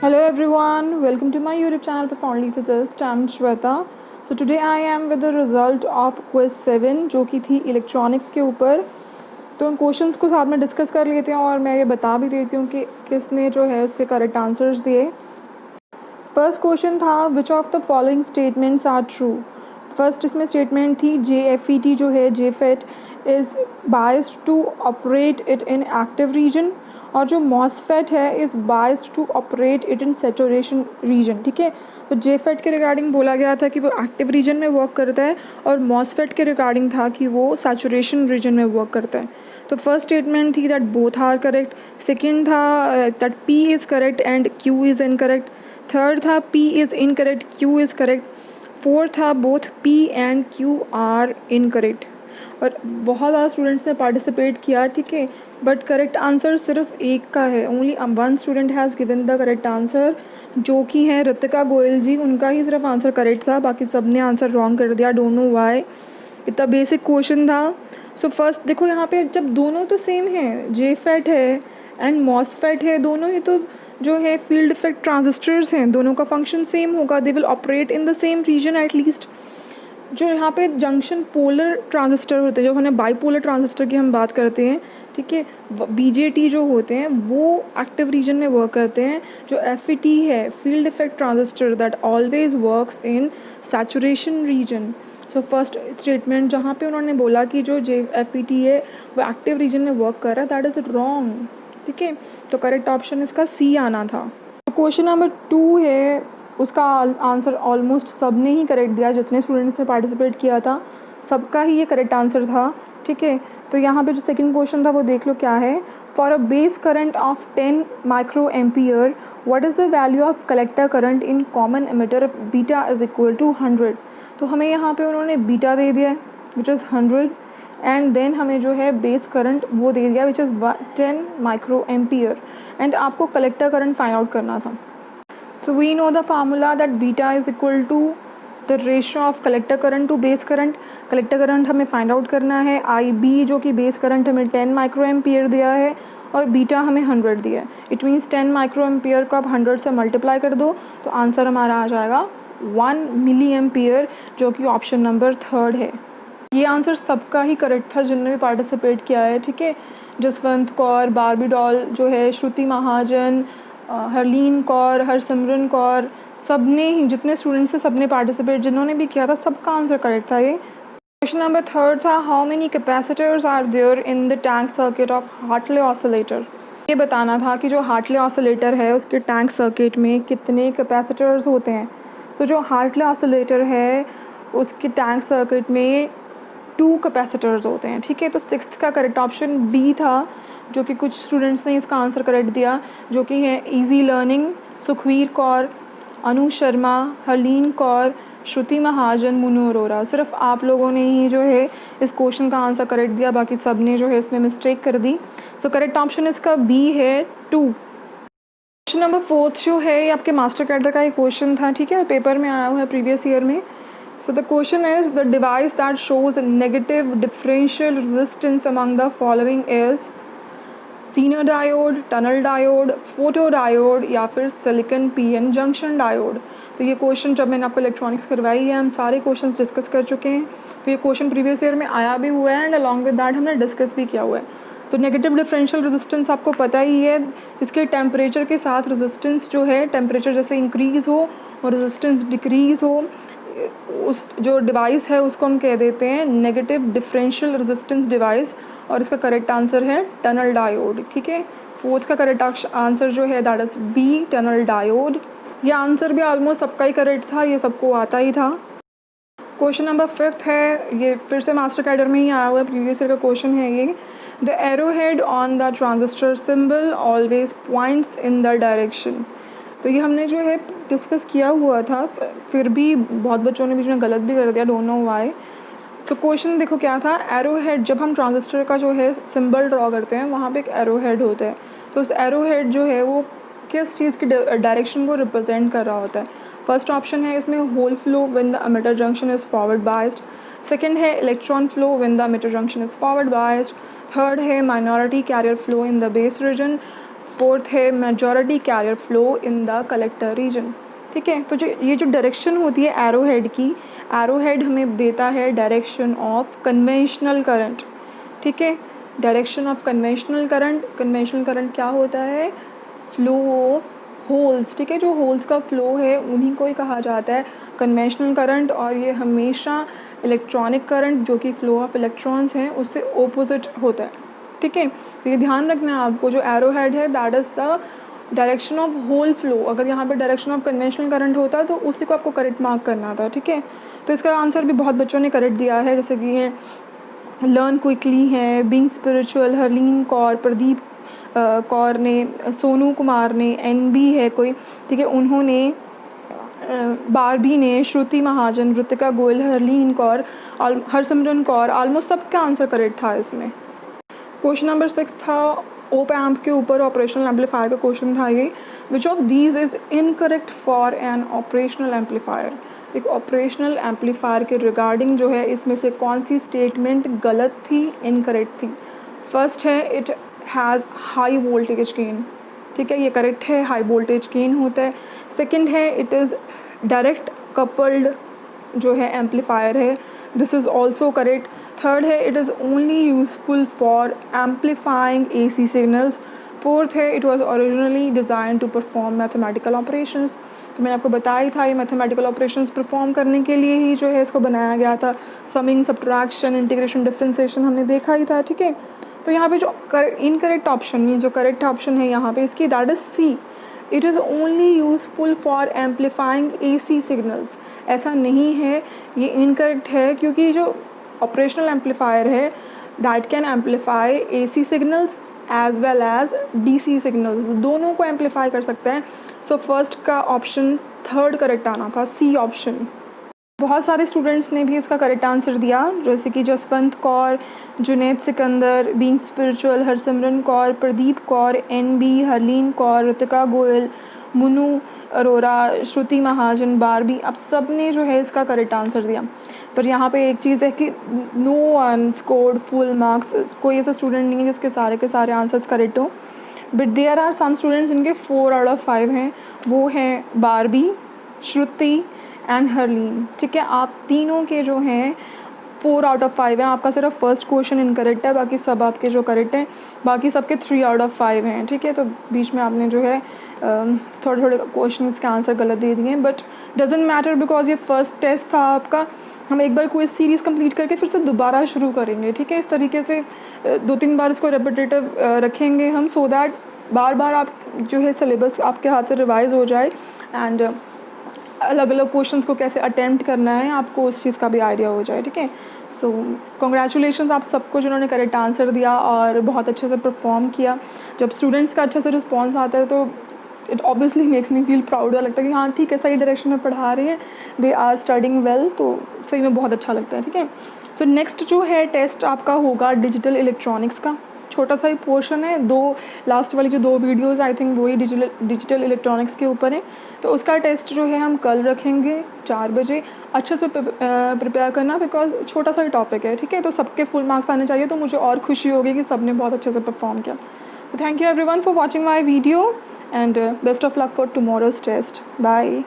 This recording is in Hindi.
Hello everyone, welcome to my YouTube channel Profoundly Physicist. I'm Shweta. So today I am with the result of quiz 7 जो कि थी इलेक्ट्रॉनिक्स के ऊपर. तो उन क्वेश्चंस को साथ में डिस्कस कर लेते हैं और मैं ये बता भी देती हूँ कि किसने जो है उसके करेक्ट आंसर्स दिए. फर्स्ट क्वेश्चन था which of the following statements are true. First इसमें स्टेटमेंट थी JFET जो है JFET is biased to operate it in active region, और जो MOSFET है is biased to operate it in saturation region. ठीक है, तो JFET के रिगार्डिंग बोला गया था कि वो एक्टिव रीजन में वर्क करता है और MOSFET के रिगार्डिंग था कि वो सैचुरेशन रीजन में वर्क करता है. तो फर्स्ट स्टेटमेंट थी that both are correct. Second था that P is correct and Q is incorrect. Third था P is incorrect, Q is correct. Fourth था both P and Q are incorrect. और बहुत ज़्यादा स्टूडेंट्स ने पार्टिसिपेट किया, ठीक है, बट करेक्ट आंसर सिर्फ एक का है. Only one student has given the correct answer, जो कि है रितिका गोयल जी. उनका ही सिर्फ आंसर करेक्ट था, बाकी सब ने आंसर रॉन्ग कर दिया. Don't know why. इतना बेसिक क्वेश्चन था. सो फर्स्ट देखो यहाँ पे जब दोनों तो सेम है, JFET है एंड MOSFET है, दोनों ही तो जो है फील्ड इफेक्ट ट्रांजिस्टर्स हैं, दोनों का फंक्शन सेम होगा. They will operate in the same region at least. जो यहाँ पे जंक्शन पोलर ट्रांजिस्टर होते हैं, जो हमने बाईपोलर ट्रांजिस्टर की हम बात करते हैं, ठीक है, BJT जो होते हैं वो एक्टिव रीजन में वर्क करते हैं. जो FET है field effect transistor that always works in saturation region. So first statement जहाँ पे उन्होंने बोला कि जो FET है वो एक्टिव रीजन में वर्क कर रहा है, दैट इज़ रॉन्ग. ठीक है, तो करेक्ट ऑप्शन इसका C आना था. क्वेश्चन नंबर 2 है, उसका आंसर ऑलमोस्ट सब ने ही करेक्ट दिया. जितने स्टूडेंट्स ने पार्टिसिपेट किया था सबका ही ये करेक्ट आंसर था. ठीक है, तो यहाँ पे जो सेकंड क्वेश्चन था वो देख लो क्या है. For a base current of 10 micro ampere what is the value of collector current in common emitter of beta is equal to 100. तो हमें यहाँ पे उन्होंने बीटा दे दिया है विच इज़ 100, एंड देन हमें जो है बेस करंट वो दे दिया which is 10 micro ampere, and आपको कलेक्टर करंट फाइंड आउट करना था. So we know the formula that beta is equal to the ratio of collector current to base current. collector current हमें find out करना है. IB जो कि base current हमें 10 माइक्रो एम्पियर दिया है और बीटा हमें 100 दिया है. इट मीन्स 10 माइक्रो एम्पियर को आप 100 से मल्टीप्लाई कर दो तो आंसर हमारा आ जाएगा 1 मिली एम्पियर, जो कि ऑप्शन नंबर 3 है. ये आंसर सबका ही करेक्ट था जिन्होंने भी पार्टिसिपेट किया है. ठीक है, जसवंत कौर, बारबी डॉल जो है, श्रुति महाजन, हरलीन कौर, हरसिमरन कौर, सब ने ही, जितने स्टूडेंट्स थे सब ने पार्टिसिपेट, जिन्होंने भी किया था सबका आंसर करेक्ट था. ये क्वेश्चन नंबर 3 था how many capacitors are there in the tank circuit of Hartley oscillator. ये बताना था कि जो हार्टले ऑसिलेटर है उसके टैंक सर्किट में कितने कैपेसिटर्स होते हैं. तो जो हार्टले ऑसिलेटर है उसके टैंक सर्किट में 2 कैपेसिटर्स होते हैं. ठीक है, तो 6th का करेक्ट ऑप्शन B था, जो कि कुछ स्टूडेंट्स ने इसका आंसर करेक्ट दिया, जो कि है इजी लर्निंग, सुखवीर कौर, अनु शर्मा, हरलीन कौर, श्रुति महाजन, मुनु अरोरा. सिर्फ आप लोगों ने ही जो है इस क्वेश्चन का आंसर करेक्ट दिया, बाकी सब ने जो है इसमें मिस्टेक कर दी. तो करेक्ट ऑप्शन इसका B है 2. क्वेश्चन नंबर 4 जो है ये आपके मास्टर कैडर का एक क्वेश्चन था. ठीक है, पेपर में आया हुआ है प्रीवियस ईयर में. So the question is the device that shows a negative differential resistance among the following is Zener diode, tunnel diode, photodiode या फिर silicon PN junction diode. तो ये क्वेश्चन जब मैंने आपको इलेक्ट्रॉनिक्स करवाई है हम सारे क्वेश्चंस डिस्कस कर चुके हैं. तो ये क्वेश्चन प्रीवियस ईयर में आया भी हुआ है एंड अलॉन्ग विद दैट हमने डिस्कस भी किया हुआ है. तो नेगेटिव डिफरेंशियल रेजिस्टेंस आपको पता ही है, जिसके टेम्परेचर के साथ रेजिस्टेंस जो है, टेम्परेचर जैसे इंक्रीज़ हो और रेजिस्टेंस डिक्रीज़ हो, उस जो डिवाइस है उसको हम कह देते हैं नेगेटिव डिफरेंशियल रेजिस्टेंस डिवाइस, और इसका करेक्ट आंसर है टनल डायोड. ठीक है, 4th का करेक्ट आंसर जो है that is B, tunnel diode. ये आंसर भी ऑलमोस्ट सबका ही करेक्ट था, ये सबको आता ही था. क्वेश्चन नंबर 5 है, ये फिर से मास्टर कैडर में ही आया हुआ है, प्रीवियस ईयर का क्वेश्चन है ये. The arrow head on the transistor symbol always points in the direction. तो ये हमने जो है डिस्कस किया हुआ था, फिर भी बहुत बच्चों ने बीच में गलत भी कर दिया, डोंट नो वाई. तो क्वेश्चन देखो क्या था. एरो हेड, जब हम ट्रांजिस्टर का जो है सिंबल ड्रॉ करते हैं वहाँ पे एक एरो हेड होता है. तो उस एरो हेड जो है वो किस चीज़ की डायरेक्शन को रिप्रेजेंट कर रहा होता है. फर्स्ट ऑप्शन है इसमें hole flow when the emitter junction is forward biased. Second है electron flow when the emitter junction is forward biased. Third है minority carrier flow in the base region. Fourth है majority carrier flow in the collector region. ठीक है, तो जो ये जो डायरेक्शन होती है एरो हेड की, एरो हेड हमें देता है डायरेक्शन ऑफ कन्वेंशनल करंट। ठीक है, डायरेक्शन ऑफ कन्वेंशनल करंट क्या होता है? Flow of holes. ठीक है, जो होल्स का फ्लो है उन्हीं को ही कहा जाता है कन्वेंशनल करंट, और ये हमेशा इलेक्ट्रॉनिक करंट जो कि फ्लो ऑफ इलेक्ट्रॉन्स हैं उससे ऑपोजिट होता है। ठीक है, तो ये ध्यान रखना है आपको, जो एरो हेड है that is the direction of hole flow. अगर यहाँ पे डायरेक्शन ऑफ कन्वेंशनल करंट होता तो उसी को आपको करेक्ट मार्क करना था। ठीक है, तो इसका आंसर भी बहुत बच्चों ने करेक्ट दिया है, जैसे कि ये लर्न क्विकली है, बीइंग स्पिरिचुअल, हरलीन कौर, प्रदीप कौर ने, सोनू कुमार ने, NB है कोई, ठीक है, उन्होंने, बारबी ने, श्रुति महाजन, ऋतिका गोयल, हरलीन कौर, हरसिमरन कौर, ऑलमोस्ट सबका आंसर करेक्ट था इसमें। क्वेश्चन नंबर 6 था ओप एम्प के ऊपर, ऑपरेशनल एम्पलीफायर का क्वेश्चन था ये। Which of these is incorrect for an operational amplifier? एक ऑपरेशनल एम्पलीफायर के रिगार्डिंग जो है इसमें से कौन सी स्टेटमेंट गलत थी, इनकरेक्ट थी? फर्स्ट है it has high voltage gain. ठीक है, ये करेक्ट है, हाई वोल्टेज गेन होता है। सेकेंड है इट इज़ डायरेक्ट कपल्ड जो है एम्पलीफायर है, this is also correct. Third है it is only useful for amplifying AC signals. Fourth है it was originally design to perform mathematical operations. तो मैंने आपको बताया ही था ये मैथमेटिकल ऑपरेशंस परफॉर्म करने के लिए ही जो है इसको बनाया गया था। समिंग, सब्ट्रैक्शन, इंटीग्रेशन, डिफरेंशिएशन हमने देखा ही था। ठीक है, तो यहाँ पे जो इनकरेक्ट ऑप्शन मीन जो करेक्ट ऑप्शन है यहाँ पे इसकी that is C, it is only useful for amplifying AC signals. ऐसा नहीं है, ये इनकरेक्ट है, क्योंकि जो ऑपरेशनल एम्पलीफायर है that can amplify AC signals as well as DC signals, दोनों को एम्पलीफाई कर सकते हैं। सो फर्स्ट का ऑप्शन थर्ड करेक्ट आना था, C ऑप्शन। बहुत सारे स्टूडेंट्स ने भी इसका करेक्ट आंसर दिया, जैसे कि Jaswant Kaur, Junaid Sikandar, being spiritual, Harsimran Kaur, Pradeep Kaur, NB, Harleen Kaur, Ritika Goyal, Munu Arora, Shruti Mahajan, Barbie, अब सब ने जो है इसका करेक्ट आंसर दिया। पर यहाँ पे एक चीज़ है कि no one scored full marks, कोई ऐसा स्टूडेंट नहीं है जिसके सारे के सारे आंसर्स करेक्ट हो, but there are some students जिनके 4 आउट ऑफ 5 हैं, वो हैं बारबी, श्रुति एंड हरलीन। ठीक है, आप तीनों के जो हैं 4 आउट ऑफ 5 हैं, आपका सिर्फ फर्स्ट क्वेश्चन इनकरेक्ट है, बाकी सब आपके जो करेक्ट हैं, बाकी सबके 3 आउट ऑफ 5 हैं। ठीक है, तो बीच में आपने जो है थोड़े थोड़े क्वेश्चन के आंसर गलत दे दिए, बट डजेंट मैटर बिकॉज ये फर्स्ट टेस्ट था आपका। हम एक बार क्विज सीरीज़ कंप्लीट करके फिर से दोबारा शुरू करेंगे। ठीक है, इस तरीके से 2-3 बार इसको रेपिटेटिव रखेंगे हम, सो दैट बार बार आप जो है सिलेबस आपके हाथ से रिवाइज हो जाए, एंड अलग अलग क्वेश्चंस को कैसे अटेम्प्ट करना है आपको उस चीज़ का भी आइडिया हो जाए। ठीक है, सो कॉन्ग्रेचुलेशंस आप सबको जिन्होंने करेक्ट आंसर दिया और बहुत अच्छे से परफॉर्म किया। जब स्टूडेंट्स का अच्छे से रिस्पॉन्स आता है तो it obviously makes me feel proud, लगता है कि हाँ ठीक है, सही डायरेक्शन में पढ़ा रहे हैं, दे आर स्टडिंग वेल, तो सही में बहुत अच्छा लगता है। ठीक है, तो नेक्स्ट जो है टेस्ट आपका होगा डिजिटल इलेक्ट्रॉनिक्स का, छोटा सा ही पोर्शन है, लास्ट वाली जो 2 वीडियोस आई थिंक वही डिजिटल इलेक्ट्रॉनिक्स के ऊपर है। तो उसका टेस्ट जो है हम कल रखेंगे 4 बजे। अच्छे से प्रिपेयर करना बिकॉज छोटा सा ही टॉपिक है। ठीक है, तो सबके फुल मार्क्स आने चाहिए, तो मुझे और खुशी होगी कि सब ने बहुत अच्छे से परफॉर्म किया। तो thank you everyone for watching my video and best of luck for tomorrow's test. Bye.